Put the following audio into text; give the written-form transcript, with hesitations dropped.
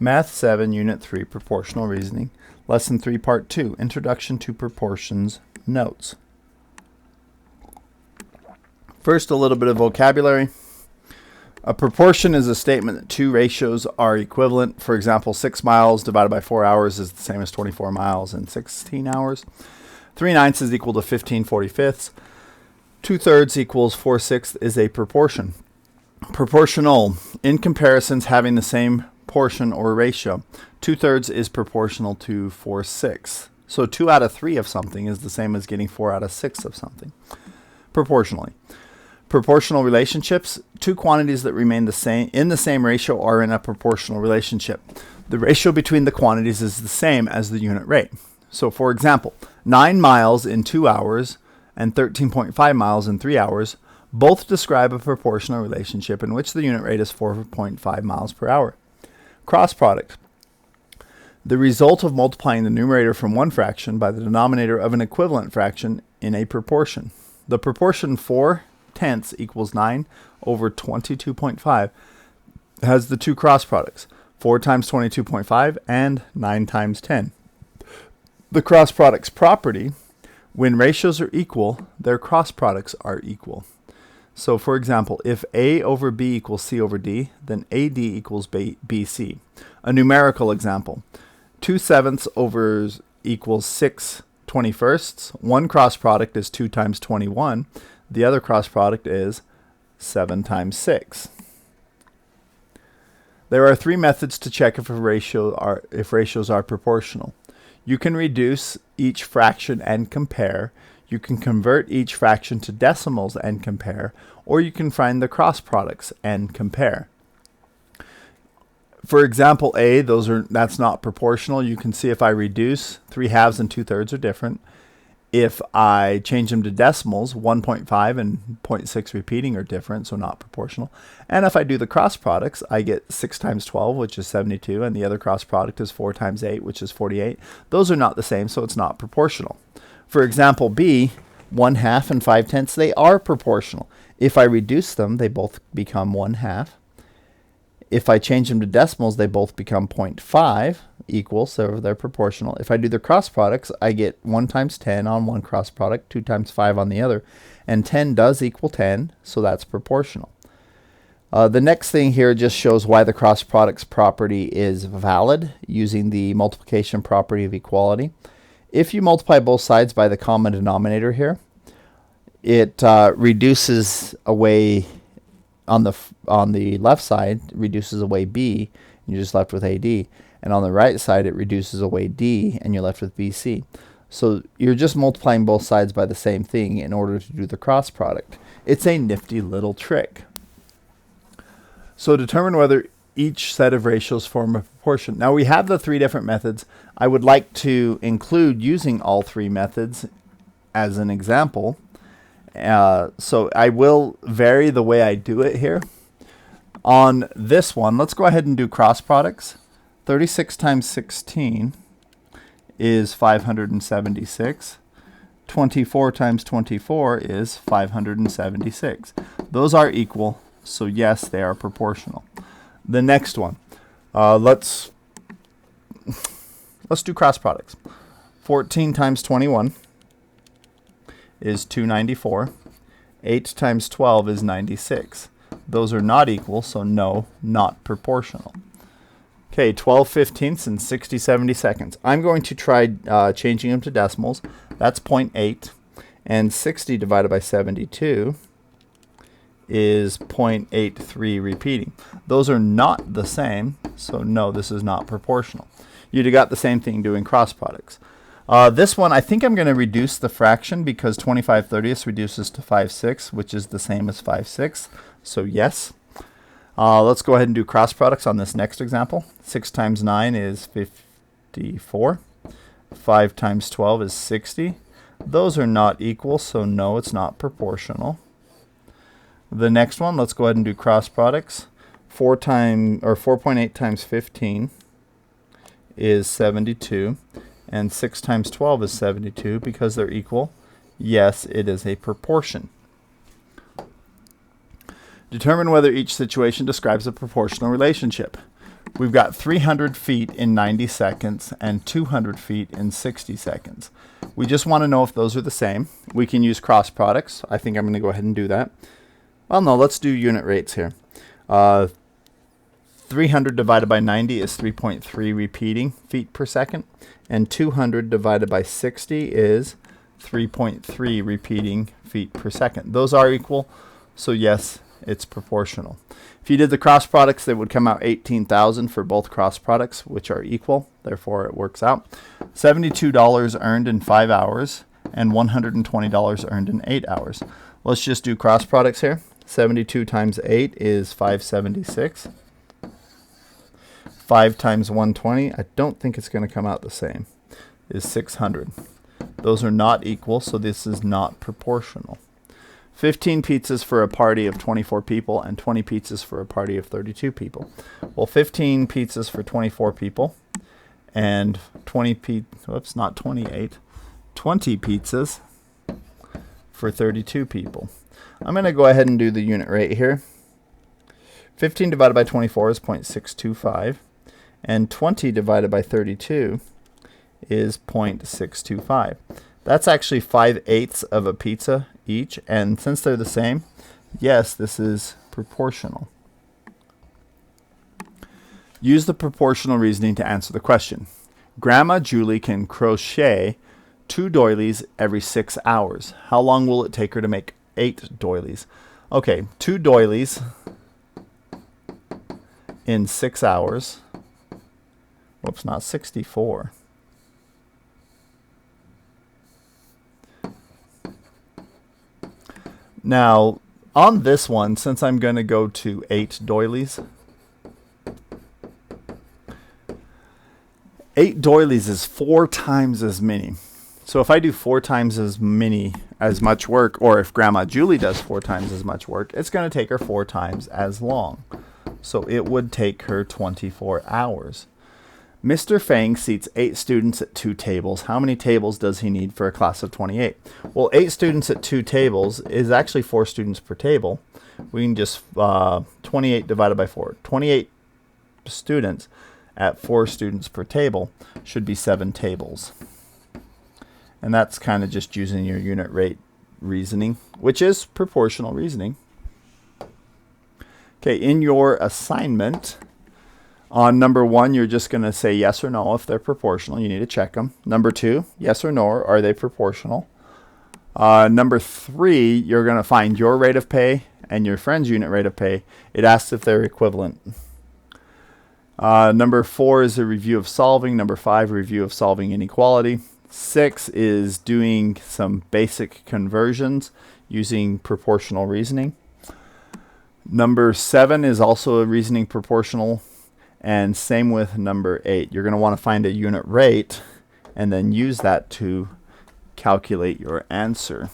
Math 7, Unit 3, Proportional Reasoning, Lesson 3, Part 2, Introduction to Proportions, Notes. First, a little bit of vocabulary. A proportion is a statement that two ratios are equivalent. For example, 6 miles divided by 4 hours is the same as 24 miles in 16 hours. 3/9 is equal to 15/45. 2/3 equals 4/6 is a proportion. Proportional, in comparisons having the same portion or ratio. 2/3 is proportional to 4/6. So 2 out of 3 of something is the same as getting 4 out of 6 of something. Proportionally. Proportional relationships, two quantities that remain the same in the same ratio are in a proportional relationship. The ratio between the quantities is the same as the unit rate. So for example, 9 miles in 2 hours and 13.5 miles in 3 hours both describe a proportional relationship in which the unit rate is 4.5 miles per hour. Cross product. The result of multiplying the numerator from one fraction by the denominator of an equivalent fraction in a proportion. The proportion 4/10 equals 9 over 22.5 has the two cross products, 4 times 22.5 and 9 times 10. The cross product's property, when ratios are equal, their cross products are equal. So for example, if A over B equals C over D, then AD equals BC. A numerical example, 2/7 over equals 6/21. One cross product is 2 times 21. The other cross product is 7 times 6. There are 3 methods to check if ratios are proportional. You can reduce each fraction and compare. You can convert each fraction to decimals and compare, or you can find the cross products and compare. For example A, that's not proportional. You can see if I reduce, 3/2 and 2/3 are different. If I change them to decimals, 1.5 and 0.6 repeating are different, so not proportional. And if I do the cross products, I get 6 times 12, which is 72, and the other cross product is 4 times 8, which is 48. Those are not the same, so it's not proportional. For example B, 1/2 and 5/10, they are proportional. If I reduce them, they both become 1/2. If I change them to decimals, they both become 0.5 equal, so they're proportional. If I do the cross products, I get 1 times 10 on one cross product, 2 times 5 on the other, and 10 does equal 10, so that's proportional. The next thing here just shows why the cross products property is valid using the multiplication property of equality. If you multiply both sides by the common denominator here, it reduces away on the left side, reduces away B, and you're just left with AD. And on the right side, it reduces away D, and you're left with BC. So you're just multiplying both sides by the same thing in order to do the cross product. It's a nifty little trick. So determine whether each set of ratios form a proportion. Now we have the 3 different methods. I would like to include using all 3 methods as an example. So I will vary the way I do it here. On this one, let's go ahead and do cross products. 36 times 16 is 576. 24 times 24 is 576. Those are equal, so yes, they are proportional. The next one, let's do cross products. 14 times 21 is 294. 8 times 12 is 96. Those are not equal, so no, not proportional. Okay, 12/15 and 60/72. I'm going to try changing them to decimals. That's 0.8. And 60 divided by 72 is 0.83 repeating. Those are not the same, so no, this is not proportional. You'd have got the same thing doing cross products. This one, I think I'm going to reduce the fraction because 25/30 reduces to 5/6, which is the same as 5/6. So yes. Let's go ahead and do cross products on this next example. 6 times 9 is 54. 5 times 12 is 60. Those are not equal, so no, it's not proportional. The next one, let's go ahead and do cross products. 4.8 times 15 is 72. And 6 times 12 is 72 because they're equal. Yes, it is a proportion. Determine whether each situation describes a proportional relationship. We've got 300 feet in 90 seconds and 200 feet in 60 seconds. We just want to know if those are the same. We can use cross products. I think I'm going to go ahead and do that. Well, no, let's do unit rates here. 300 divided by 90 is 3.3 repeating feet per second, and 200 divided by 60 is 3.3 repeating feet per second. Those are equal, so yes, it's proportional. If you did the cross products, they would come out 18,000 for both cross products, which are equal. Therefore, it works out. $72 earned in 5 hours and $120 earned in 8 hours. Let's just do cross products here. 72 times 8 is 576. 5 times 120, I don't think it's going to come out the same, is 600. Those are not equal, so this is not proportional. 15 pizzas for a party of 24 people and 20 pizzas for a party of 32 people. Well, 15 pizzas for 24 people and 20 pizzas for 32 people. I'm going to go ahead and do the unit rate here. 15 divided by 24 is 0.625, and 20 divided by 32 is 0.625. That's actually 5/8 of a pizza each, and since they're the same, yes, this is proportional. Use the proportional reasoning to answer the question. Grandma Julie can crochet 2 doilies every 6 hours. How long will it take her to make 8 doilies? Okay, 2 doilies in 6 hours. Whoops, not 64. Now, on this one, since I'm going to go to 8 doilies, 8 doilies is 4 times as many. So if I do 4 times as much work, or if Grandma Julie does 4 times as much work, it's going to take her 4 times as long. So it would take her 24 hours. Mr. Fang seats 8 students at 2 tables. How many tables does he need for a class of 28? Well, 8 students at 2 tables is actually 4 students per table. We can just 28 divided by 4. 28 students at 4 students per table should be 7 tables. And that's kind of just using your unit rate reasoning, which is proportional reasoning. Okay, in your assignment, on number 1, you're just going to say yes or no if they're proportional. You need to check them. Number 2, yes or no, are they proportional? Number 3, you're going to find your rate of pay and your friend's unit rate of pay. It asks if they're equivalent. Number 4 is a review of solving. Number 5, review of solving inequality. 6 is doing some basic conversions using proportional reasoning. Number 7 is also a reasoning proportional, and same with number 8. You're going to want to find a unit rate and then use that to calculate your answer.